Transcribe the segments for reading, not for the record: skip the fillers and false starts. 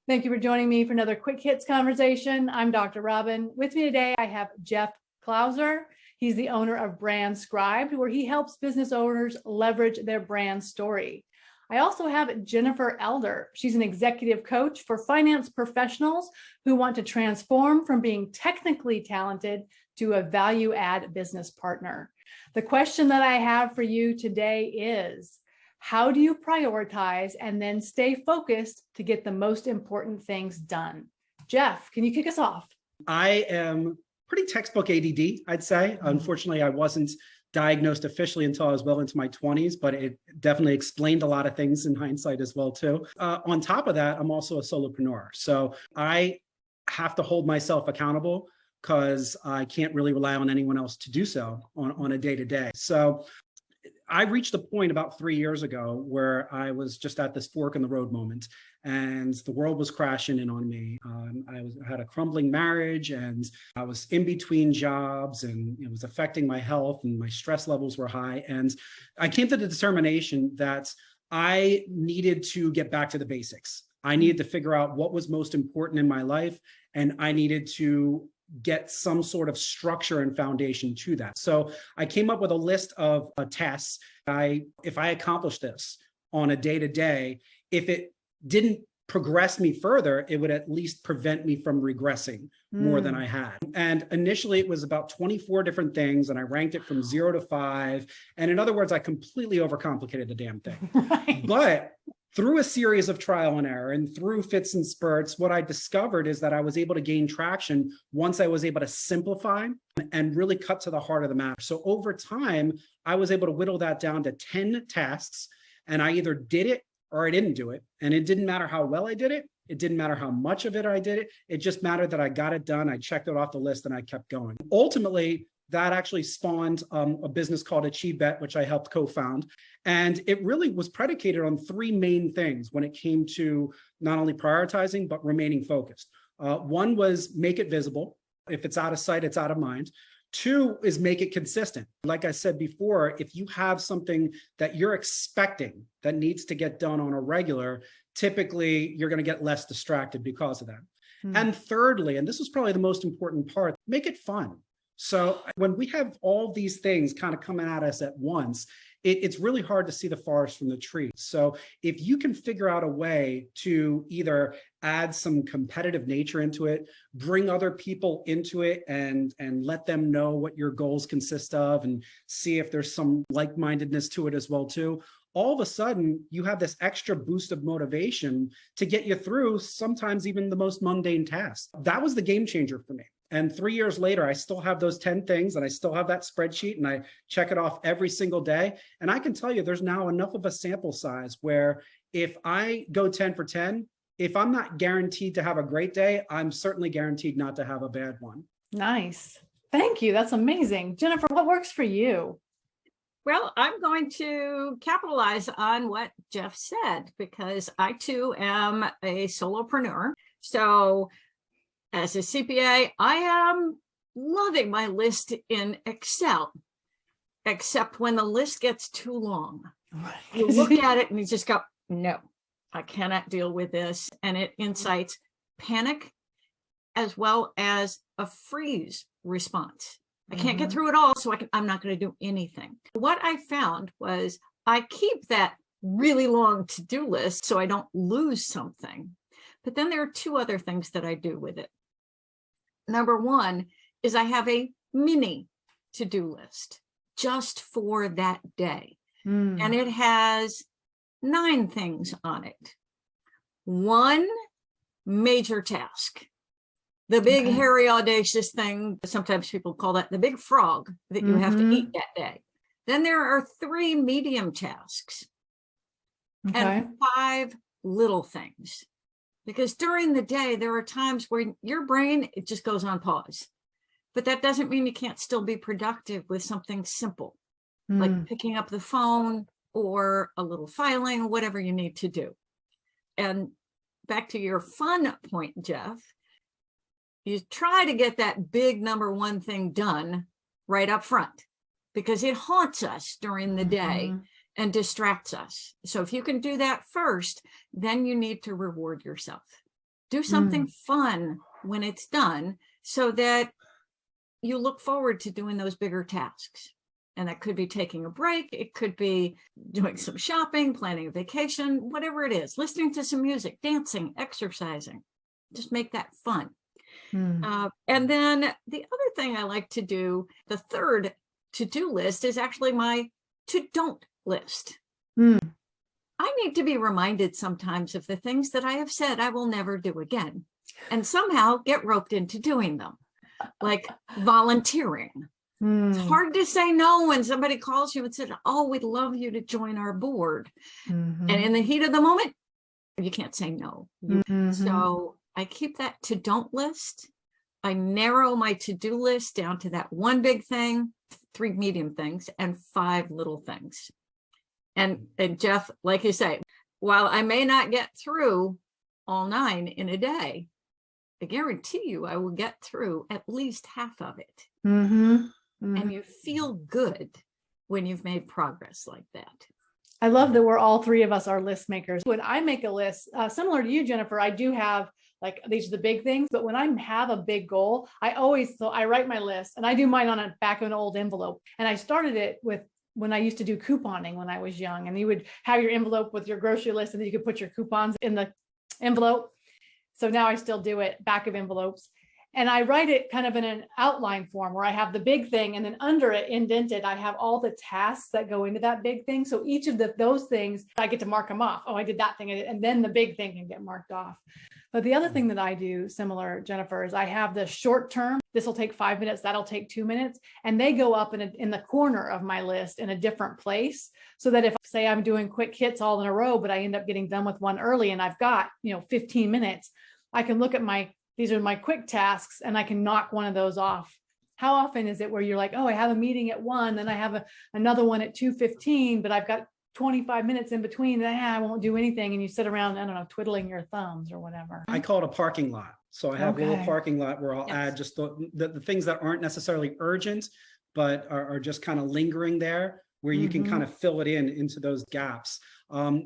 Thank you for joining me for another Quick Hits conversation. I'm Dr. Robyn. With me today, I have Jeff Glauser. He's the owner of brand Scribed, where he helps business owners leverage their brand story. I also have Jennifer Elder. She's an executive coach for finance professionals who want to transform from being technically talented to a value-add business partner. The question that I have for you today is, how do you prioritize and then stay focused to get the most important things done? Jeff, can you kick us off? I am pretty textbook ADD, I'd say. Unfortunately, I wasn't diagnosed officially until I was well into my 20s, but it definitely explained a lot of things in hindsight as well, too. On top of that, I'm also a solopreneur. So I have to hold myself accountable because I can't really rely on anyone else to do so on a day-to-day. So I reached a point about 3 years ago where I was just at this fork in the road moment, and the world was crashing in on me. I had a crumbling marriage, and I was in between jobs, and it was affecting my health, and my stress levels were high. And I came to the determination that I needed to get back to the basics. I needed to figure out what was most important in my life, and I needed to get some sort of structure and foundation to that. So I came up with a list of tasks. If I accomplished this on a day-to-day, if it didn't progress me further, it would at least prevent me from regressing more than I had. And initially it was about 24 different things, and I ranked it from 0 to 5. And in other words, I completely overcomplicated the damn thing. Right. But through a series of trial and error and through fits and spurts, what I discovered is that I was able to gain traction once I was able to simplify and really cut to the heart of the matter. So over time, I was able to whittle that down to 10 tasks, and I either did it or I didn't do it. And it didn't matter how well I did it. It didn't matter how much of it I did it. It just mattered that I got it done. I checked it off the list and I kept going. Ultimately, that actually spawned a business called Scribed, which I helped co-found. And it really was predicated on 3 main things when it came to not only prioritizing, but remaining focused. One was make it visible. If it's out of sight, it's out of mind. 2 is make it consistent. Like I said before, if you have something that you're expecting that needs to get done on a regular, typically you're going to get less distracted because of that. And thirdly, and this is probably the most important part, make it fun. So when we have all these things kind of coming at us at once, it's really hard to see the forest from the trees. So if you can figure out a way to either add some competitive nature into it, bring other people into it, and let them know what your goals consist of, and see if there's some like-mindedness to it as well too, all of a sudden you have this extra boost of motivation to get you through sometimes even the most mundane tasks. That was the game changer for me. And 3 years later, I still have those 10 things, and I still have that spreadsheet, and I check it off every single day. And I can tell you there's now enough of a sample size where if I go 10 for 10, if I'm not guaranteed to have a great day, I'm certainly guaranteed not to have a bad one. Nice. Thank you. That's amazing. Jennifer, what works for you? Well, I'm going to capitalize on what Jeff said, because I too am a solopreneur. So as a CPA, I am loving my list in Excel, except when the list gets too long. You look at it and you just go, no, I cannot deal with this. And it incites panic as well as a freeze response. I can't get through it all, so I'm not going to do anything. What I found was I keep that really long to-do list so I don't lose something. But then there are 2 other things that I do with it. Number 1 is I have a mini to-do list just for that day. And it has 9 things on it. 1 major task. The big, hairy, audacious thing, sometimes people call that the big frog that you have to eat that day. Then there are 3 medium tasks and 5 little things. Because during the day, there are times where your brain, it just goes on pause. But that doesn't mean you can't still be productive with something simple, like picking up the phone or a little filing, whatever you need to do. And back to your fun point, Jeff, you try to get that big number 1 thing done right up front, because it haunts us during the day and distracts us. So if you can do that first, then you need to reward yourself. Do something fun when it's done so that you look forward to doing those bigger tasks. And that could be taking a break. It could be doing some shopping, planning a vacation, whatever it is, listening to some music, dancing, exercising. Just make that fun. And then the other thing I like to do, the third to-do list, is actually my to-don't list. I need to be reminded sometimes of the things that I have said I will never do again, and somehow get roped into doing them, like volunteering. It's hard to say no when somebody calls you and says, oh, we'd love you to join our board. And in the heat of the moment, you can't say no. So I keep that to-don't list. I narrow my to-do list down to that one big thing, 3 medium things, and 5 little things. And Jeff, like you say, while I may not get through all 9 in a day, I guarantee you I will get through at least half of it. And you feel good when you've made progress like that. I love that we're all 3 of us are list makers. When I make a list, similar to you, Jennifer, I do have like, these are the big things, but when I have a big goal, I write my list, and I do mine on the back of an old envelope. And I started it with when I used to do couponing when I was young, and you would have your envelope with your grocery list, and then you could put your coupons in the envelope. So now I still do it back of envelopes. And I write it kind of in an outline form where I have the big thing, and then under it indented, I have all the tasks that go into that big thing. So each of those things, I get to mark them off. Oh, I did that thing. And then the big thing can get marked off. But the other thing that I do similar, Jennifer, is I have the short term. This will take 5 minutes. That'll take 2 minutes. And they go up in the corner of my list in a different place. So that if, say, I'm doing quick hits all in a row, but I end up getting done with one early and I've got, 15 minutes, I can look at these are my quick tasks, and I can knock one of those off. How often is it where you're like, oh, I have a meeting at 1, then I have another one at 2:15, but I've got 25 minutes in between, and I won't do anything. And you sit around, I don't know, twiddling your thumbs or whatever. I call it a parking lot. So I have a little parking lot where I'll add just the things that aren't necessarily urgent, but are just kind of lingering there, where you can kind of fill it into those gaps,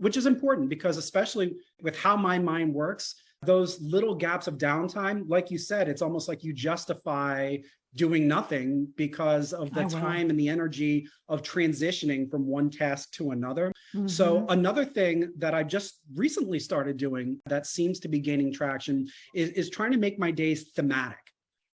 which is important because especially with how my mind works, those little gaps of downtime, like you said, it's almost like you justify doing nothing because of the time and the energy of transitioning from one task to another. So another thing that I just recently started doing that seems to be gaining traction is trying to make my days thematic,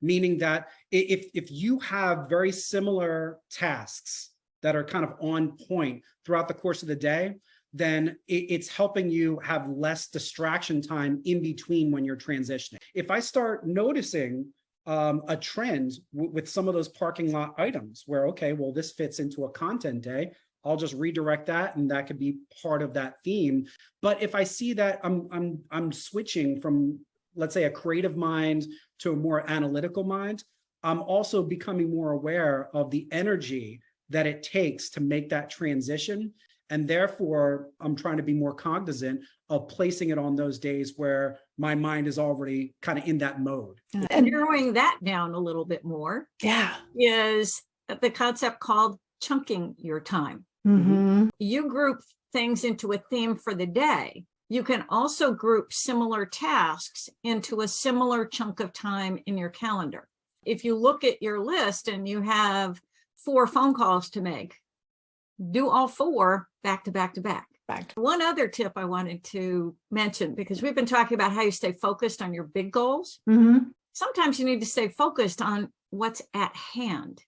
meaning that if you have very similar tasks that are kind of on point throughout the course of the day, then it's helping you have less distraction time in between when you're transitioning. If I start noticing a trend with some of those parking lot items where, okay, well, this fits into a content day, I'll just redirect that, and that could be part of that theme. But if I see that I'm switching from, let's say, a creative mind to a more analytical mind, I'm also becoming more aware of the energy that it takes to make that transition. And therefore, I'm trying to be more cognizant of placing it on those days where my mind is already kind of in that mode. And narrowing that down a little bit more is the concept called chunking your time. You group things into a theme for the day. You can also group similar tasks into a similar chunk of time in your calendar. If you look at your list and you have 4 phone calls to make, do all 4 back to back to back. One other tip I wanted to mention, because we've been talking about how you stay focused on your big goals. Sometimes you need to stay focused on what's at hand.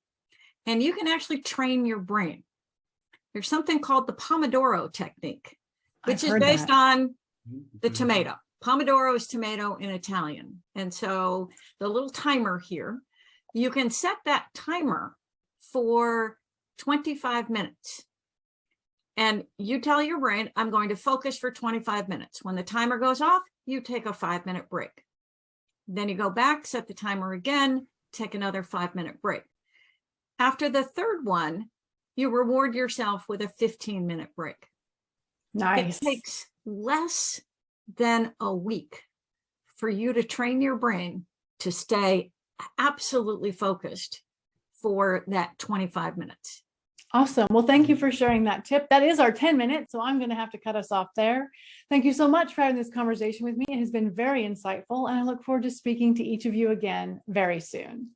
And you can actually train your brain. There's something called the Pomodoro technique, which is based on the tomato. Pomodoro is tomato in Italian. And so the little timer here, you can set that timer for 25 minutes. And you tell your brain, I'm going to focus for 25 minutes. When the timer goes off, you take a 5-minute break. Then you go back, set the timer again, take another 5-minute break. After the third one, you reward yourself with a 15-minute break. Nice. It takes less than a week for you to train your brain to stay absolutely focused for that 25 minutes. Awesome. Well, thank you for sharing that tip. That is our 10 minutes, so I'm going to have to cut us off there. Thank you so much for having this conversation with me. It has been very insightful, and I look forward to speaking to each of you again very soon.